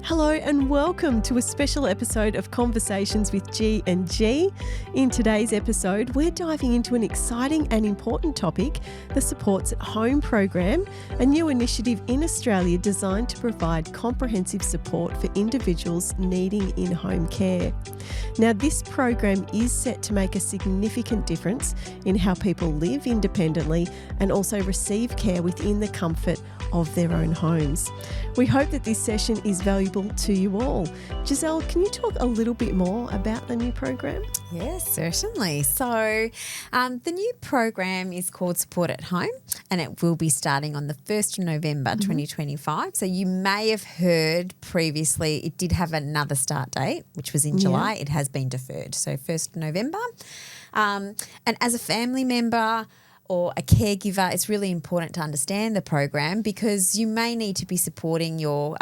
Hello and welcome to a special episode of Conversations with G and G. In today's episode, we're diving into an exciting and important topic, the Supports at Home program, a new initiative in Australia designed to provide comprehensive support for individuals needing in-home care. Now, this program is set to make a significant difference in how people live independently and also receive care within the comfort of their own homes. We hope that this session is valuable to you all. Giselle, can you talk a little bit more about the new program? Yes, certainly. So the new program is called Support at Home, and it will be starting on the 1st of November 2025. So you may have heard previously it did have another start date, which was in July. It has been deferred. So 1st of November. And as a family member or a caregiver, it's really important to understand the program because you may need to be supporting your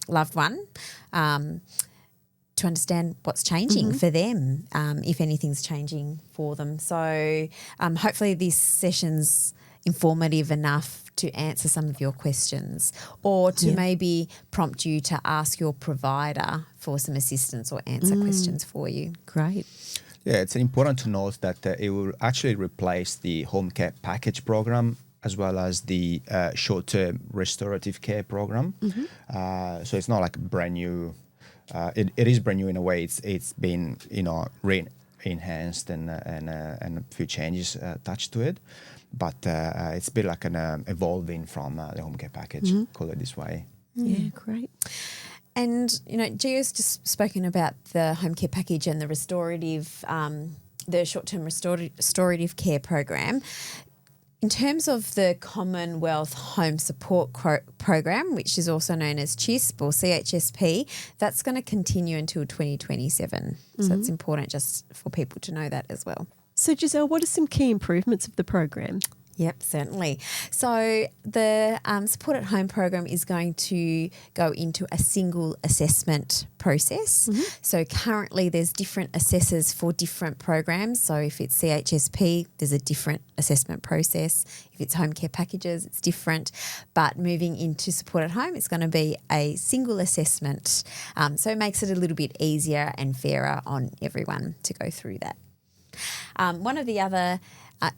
loved one to understand what's changing for them, if anything's changing for them. So hopefully this session's informative enough to answer some of your questions or to maybe prompt you to ask your provider for some assistance or answer questions for you. Great. Yeah, it's important to note that it will actually replace the home care package program as well as the short-term restorative care program. So it's not like brand new. It is brand new in a way. It's been enhanced and a few changes attached to it, but it's been like an evolving from the home care package. Call it this way. Yeah, great. And, Gio's just spoken about the home care package and the restorative, the short-term restorative care program. In terms of the Commonwealth Home Support Program, which is also known as CHISP or CHSP, that's going to continue until 2027. So it's important just for people to know that as well. So Giselle, what are some key improvements of the program? Yep, certainly. So the Support at Home program is going to go into a single assessment process. So currently there's different assessors for different programs. So if it's CHSP, there's a different assessment process. If it's home care packages, it's different. But moving into Support at Home, it's going to be a single assessment. So it makes it a little bit easier and fairer on everyone to go through that. One of the other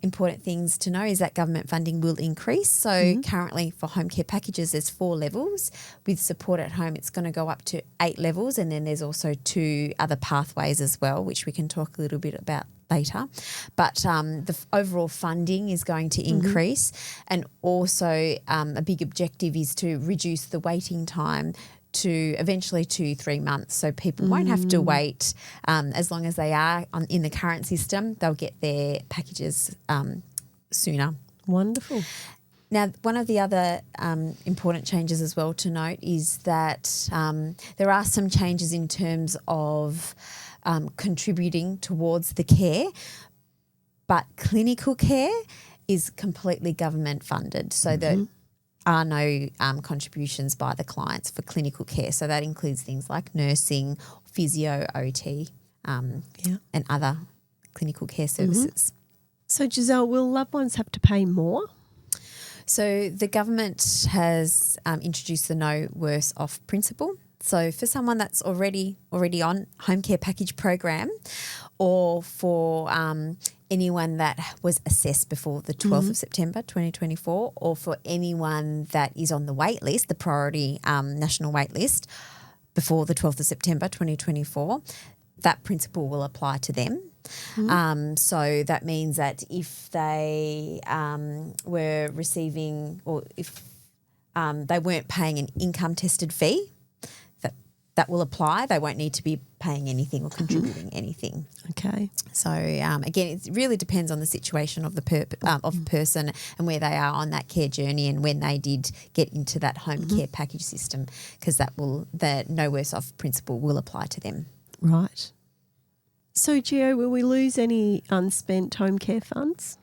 important things to know is that government funding will increase. So currently for home care packages, there's 4 levels. With Support at Home, it's going to go up to 8 levels, and then there's also 2 other pathways as well, which we can talk a little bit about later. But the overall funding is going to increase, and also a big objective is to reduce the waiting time to eventually 2-3 months, so people won't have to wait as long as they are in the current system. They'll get their packages sooner. Wonderful. Now, one of the other important changes as well to note is that there are some changes in terms of contributing towards the care, but clinical care is completely government funded, so that are no contributions by the clients for clinical care. So that includes things like nursing, physio, OT, and other clinical care services. So Giselle, will loved ones have to pay more? So the government has introduced the no worse off principle. So for someone that's already on home care package program, or for anyone that was assessed before the 12th of September 2024, or for anyone that is on the wait list, the priority national wait list, before the 12th of September 2024, that principle will apply to them. So that means that if they were receiving, or if they weren't paying an income tested fee, that will apply. They won't need to be paying anything or contributing anything. Okay. So again, it really depends on the situation of the of a person and where they are on that care journey and when they did get into that home care package system, because the no worse off principle will apply to them. Right. So Gio, will we lose any unspent home care funds?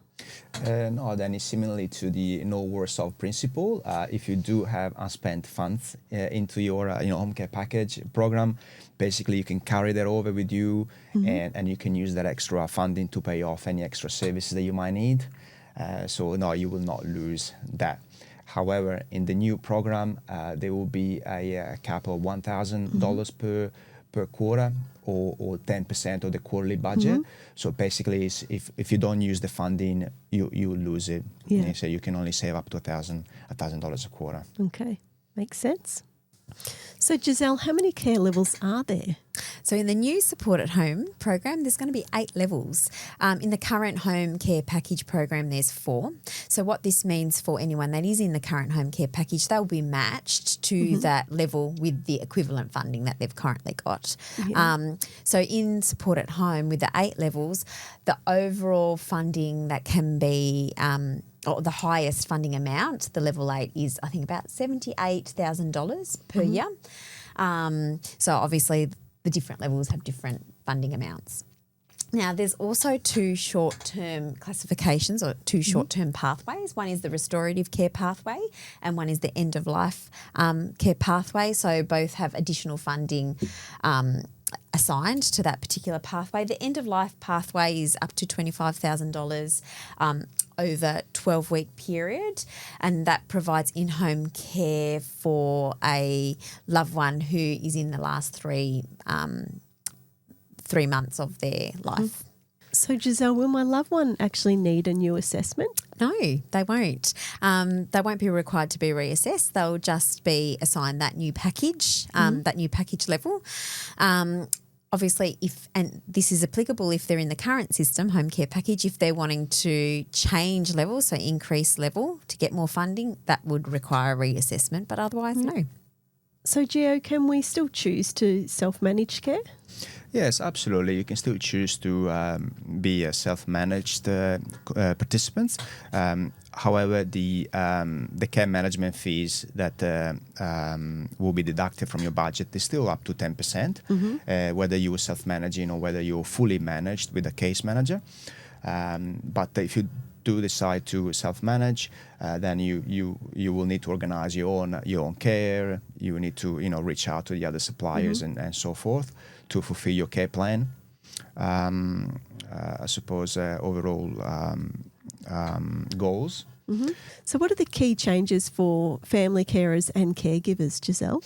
No, then it's similarly to the no worse off principle. If you do have unspent funds into your home care package program, basically you can carry that over with you, and you can use that extra funding to pay off any extra services that you might need. So no, you will not lose that. However, in the new program, there will be a cap of $1,000 per quarter, or 10% of the quarterly budget. So basically, if you don't use the funding, you lose it. Yeah. So you can only save up to $1,000 a quarter. Okay, makes sense. So Giselle, how many care levels are there? So in the new Support at Home program, there's going to be 8 levels. In the current home care package program, there's 4. So what this means for anyone that is in the current home care package, they'll be matched to that level with the equivalent funding that they've currently got. Yeah. So in Support at Home with the 8 levels, the overall funding that can be or the highest funding amount, the level 8 is I think about $78,000 per year. So obviously the different levels have different funding amounts. Now, there's also 2 short-term classifications or 2 short-term pathways. One is the restorative care pathway and one is the end-of-life care pathway. So both have additional funding assigned to that particular pathway. The end-of-life pathway is up to $25,000 over 12-week period, and that provides in-home care for a loved one who is in the last 3 months of their life. So Giselle, will my loved one actually need a new assessment? No, they won't. They won't be required to be reassessed. They'll just be assigned that new package, that new package level. Obviously, and this is applicable if they're in the current system, home care package, if they're wanting to change level, so increase level to get more funding, that would require a reassessment, but otherwise, no. So Gio, can we still choose to self-manage care? Yes, absolutely. You can still choose to be a self-managed participants. However, the care management fees that will be deducted from your budget is still up to 10%, whether you are self-managing or whether you're fully managed with a case manager. But if you do decide to self-manage, then you will need to organize your own care. You need to reach out to the other suppliers and so forth to fulfill your care plan. I suppose overall goals. So what are the key changes for family carers and caregivers, Giselle?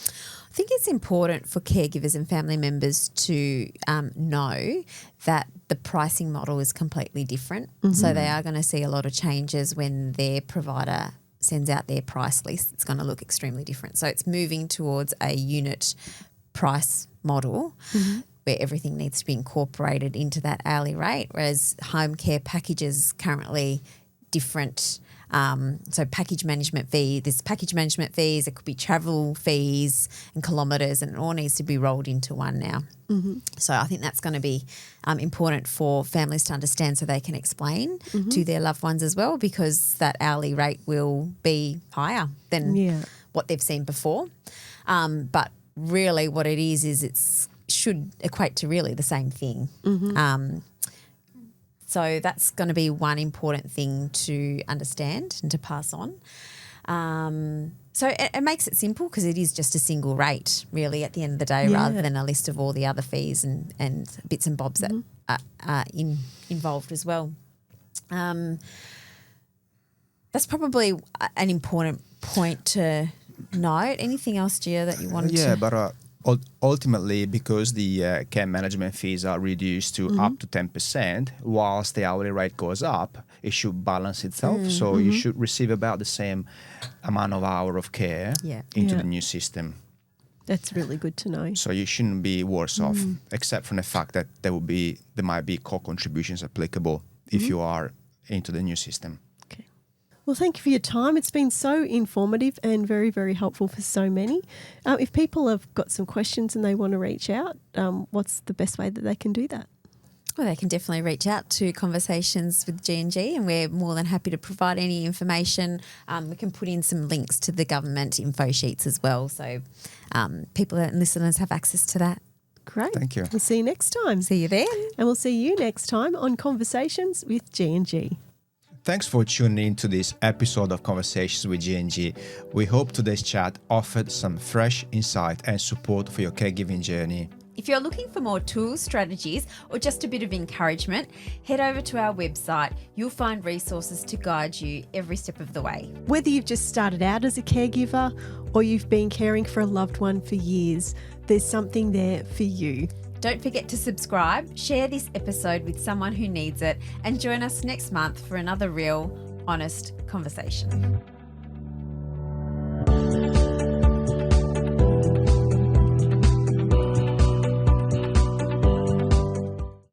I think it's important for caregivers and family members to know that the pricing model is completely different. So they are going to see a lot of changes when their provider sends out their price list. It's going to look extremely different. So it's moving towards a unit price model where everything needs to be incorporated into that hourly rate, whereas home care packages currently different. So package management fee, there's package management fees, it could be travel fees and kilometres, and it all needs to be rolled into one now. So I think that's going to be important for families to understand so they can explain to their loved ones as well, because that hourly rate will be higher than what they've seen before. But really what it is it should equate to really the same thing. So that's going to be one important thing to understand and to pass on. So it makes it simple because it is just a single rate really at the end of the day, rather than a list of all the other fees and bits and bobs that are involved as well. That's probably an important point to note. Anything else, Gia, that you wanted to? But ultimately, because the care management fees are reduced to up to 10%, whilst the hourly rate goes up, it should balance itself. So you should receive about the same amount of hour of care into the new system. That's really good to know. So you shouldn't be worse off, except from the fact that there might be co-contributions applicable if you are into the new system. Well, thank you for your time. It's been so informative and very, very helpful for so many. If people have got some questions and they want to reach out, what's the best way that they can do that? Well, they can definitely reach out to Conversations with G&G, and we're more than happy to provide any information. We can put in some links to the government info sheets as well, so people and listeners have access to that. Great. Thank you. We'll see you next time. See you then. And we'll see you next time on Conversations with G&G. Thanks for tuning in to this episode of Conversations with G&G. We hope today's chat offered some fresh insight and support for your caregiving journey. If you're looking for more tools, strategies, or just a bit of encouragement, head over to our website. You'll find resources to guide you every step of the way. Whether you've just started out as a caregiver or you've been caring for a loved one for years, there's something there for you. Don't forget to subscribe, share this episode with someone who needs it, and join us next month for another real, honest conversation.